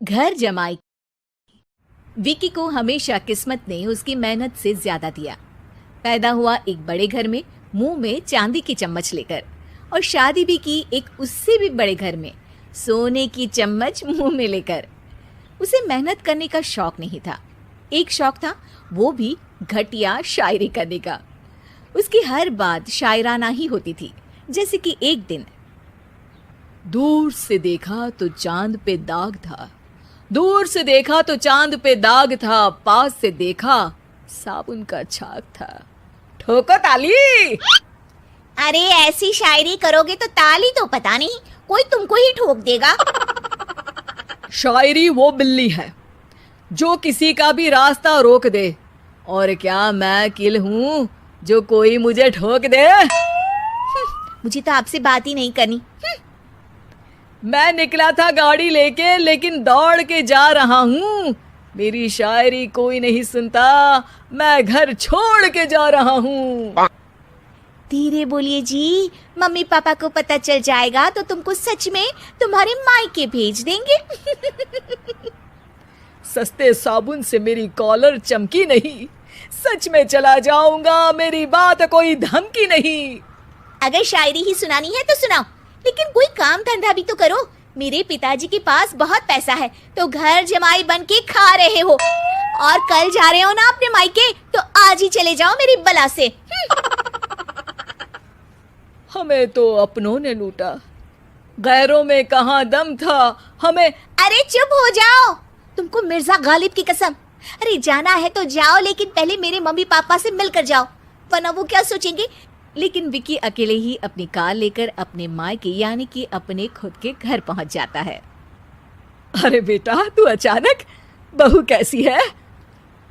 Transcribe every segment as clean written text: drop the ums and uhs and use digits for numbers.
घर जमाई। विकी को हमेशा किस्मत ने उसकी मेहनत से ज्यादा दिया। पैदा हुआ एक बड़े घर में, मुंह में चांदी की चम्मच लेकर, और शादी भी की एक उससे भी बड़े घर में, सोने की चम्मच मुंह में लेकर। उसे मेहनत करने का शौक नहीं था। एक शौक था, वो भी घटिया शायरी करने का। उसकी हर बात शायराना ही होती थी। जैसे कि एक दिन, दूर से देखा तो चांद पे दाग था, दूर से देखा तो चांद पे दाग था, पास से देखा साबुन का छाग था। ठोको ताली। अरे ऐसी शायरी करोगे तो ताली तो पता नहीं, कोई तुमको ही ठोक देगा। शायरी वो बिल्ली है जो किसी का भी रास्ता रोक दे, और क्या मैं किल हूँ जो कोई मुझे ठोक दे। मुझे तो आपसे बात ही नहीं करनी। मैं निकला था गाड़ी लेके, लेकिन दौड़ के जा रहा हूँ। मेरी शायरी कोई नहीं सुनता, मैं घर छोड़ के जा रहा हूँ। धीरे बोलिए जी, मम्मी पापा को पता चल जाएगा तो तुमको सच में तुम्हारे मायके भेज देंगे। सस्ते साबुन से मेरी कॉलर चमकी नहीं, सच में चला जाऊंगा, मेरी बात कोई धमकी नहीं। अगर शायरी ही सुनानी है तो सुनाओ, लेकिन कोई काम धंधा भी तो करो। मेरे पिताजी के पास बहुत पैसा है तो घर जमाई बन के खा रहे हो, और कल जा रहे हो ना अपने मायके, तो आज ही चले जाओ मेरी बला से। हमें तो अपनों ने लूटा, गैरों में कहाँ दम था हमें। अरे चुप हो जाओ, तुमको मिर्जा गालिब की कसम। अरे जाना है तो जाओ, लेकिन पहले मेरे मम्मी पापा से मिलकर जाओ, वरना वो क्या सोचेंगे। लेकिन विकी अकेले ही अपनी कार लेकर अपने मायके यानी कि अपने खुद के घर पहुंच जाता है। अरे बेटा, तू अचानक, बहू कैसी है?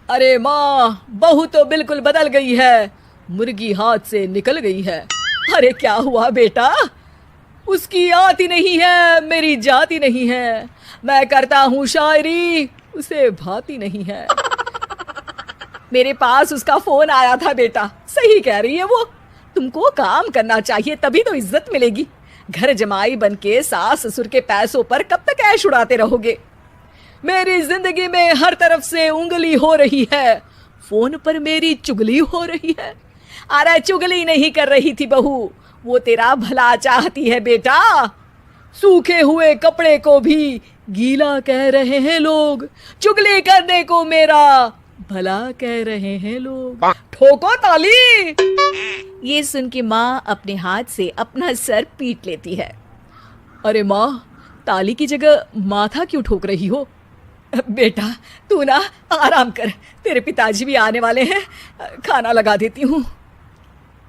अरे माँ, बहू तो बिल्कुल बदल गई है, मुर्गी हाथ से निकल गई है। अरे क्या हुआ बेटा? उसकी आती नहीं है, मेरी जाती नहीं है। मैं करता हूँ शायरी, उसे भाती नहीं है। मेरे पास उसका फोन आया था बेटा, सही कह रही है वो। तुमको काम करना चाहिए, तभी तो इज्जत मिलेगी। घर जमाई बनके सास ससुर के पैसों पर कब तक ऐश उड़ाते रहोगे? मेरी जिंदगी में हर तरफ से उंगली हो रही है, फोन पर मेरी चुगली हो रही है। अरे चुगली नहीं कर रही थी बहू, वो तेरा भला चाहती है बेटा। सूखे हुए कपड़े को भी गीला कह रहे हैं लोग, चुगली करने को मेरा भला कह रहे हैं लोग। ठोको ताली। ये सुन के माँ अपने हाथ से अपना सर पीट लेती है। अरे माँ, ताली की जगह माथा क्यों ठोक रही हो? बेटा तू ना आराम कर, तेरे पिताजी भी आने वाले हैं, खाना लगा देती हूँ।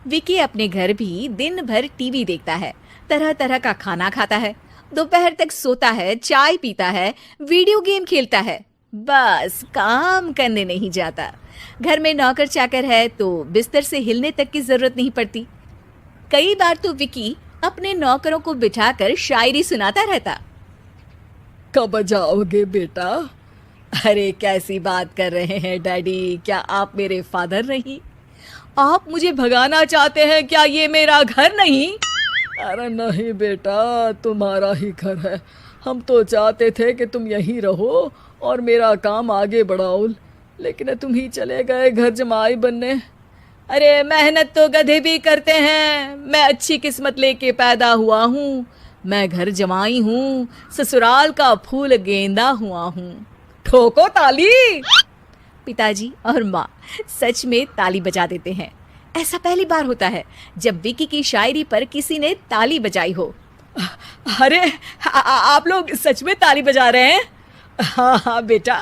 विकी अपने घर भी दिन भर टीवी देखता है, तरह तरह का खाना खाता है, दोपहर तक सोता है, चाय पीता है, वीडियो गेम खेलता है, बस काम करने नहीं जाता। घर में नौकर चाकर है तो बिस्तर से हिलने तक की जरूरत नहीं पड़ती। कई बार तो विकी अपने नौकरों को बिठाकर शायरी सुनाता रहता। कब जाओगे बेटा? अरे कैसी बात कर रहे हैं डैडी, क्या आप मेरे फादर नहीं? आप मुझे भगाना चाहते हैं क्या? ये मेरा घर नहीं। अरे नहीं बेटा, तुम्हारा ही घर है। हम तो चाहते थे कि तुम यहीं रहो और मेरा काम आगे बढ़ाओ, लेकिन तुम ही चले गए घर जमाई बनने। अरे मेहनत तो गधे भी करते हैं, मैं अच्छी किस्मत लेके पैदा हुआ हूँ, मैं घर जमाई हूँ, ससुराल का फूल गेंदा हुआ हूँ। ठोको ताली। पिताजी और माँ सच में ताली बजा देते हैं। ऐसा पहली बार होता है जब विकी की शायरी पर किसी ने ताली बजाई हो। अरे आप लोग सच में ताली बजा रहे हैं? हाँ हाँ बेटा,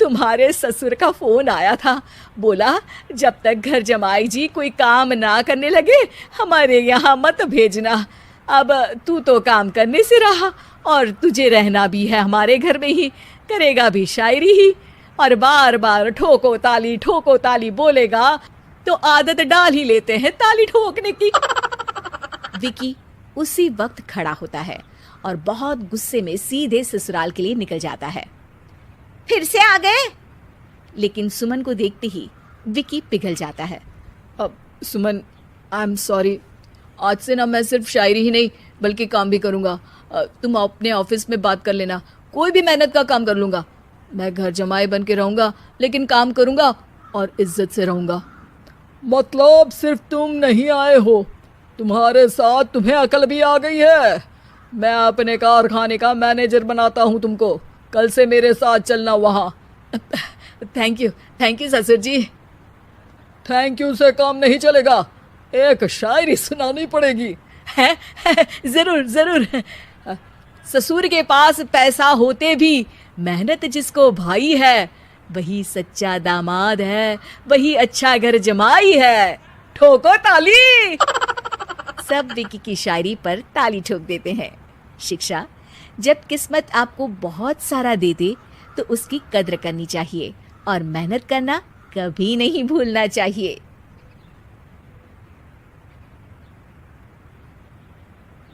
तुम्हारे ससुर का फोन आया था, बोला जब तक घर जमाई जी कोई काम ना करने लगे हमारे यहाँ मत भेजना। अब तू तो काम करने से रहा और तुझे रहना भी है हमारे घर में ही, करेगा भी शायरी ही, और बार बार ठोको ताली बोलेगा तो आदत डाल ही लेते हैं ताली ठोकने की। विकी उसी वक्त खड़ा होता है और बहुत गुस्से में सीधे ससुराल के लिए निकल जाता है। फिर से आ गए? लेकिन सुमन को देखते ही विकी पिघल जाता है। अब सुमन, आई एम सॉरी, आज से ना मैं सिर्फ शायरी ही नहीं बल्कि काम भी करूँगा। तुम अपने ऑफिस में बात कर लेना, कोई भी मेहनत का काम कर लूंगा। मैं घर जमाई बन के रहूंगा, लेकिन काम करूंगा और इज्जत से रहूंगा। मतलब सिर्फ तुम नहीं आए हो, तुम्हारे साथ तुम्हें अकल भी आ गई है। मैं अपने कारखाने का मैनेजर बनाता हूँ तुमको, कल से मेरे साथ चलना वहाँ। थैंक यू ससुर जी। थैंक यू से काम नहीं चलेगा, एक शायरी सुनानी पड़ेगी। है जरूर जरूर। ससुर के पास पैसा होते भी मेहनत जिसको भाई है, वही सच्चा दामाद है, वही अच्छा घर जमाई है। ठोको ताली। सब विकी की शायरी पर ताली ठोक देते हैं। शिक्षा, जब किस्मत आपको बहुत सारा दे दे तो उसकी कद्र करनी चाहिए और मेहनत करना कभी नहीं भूलना चाहिए।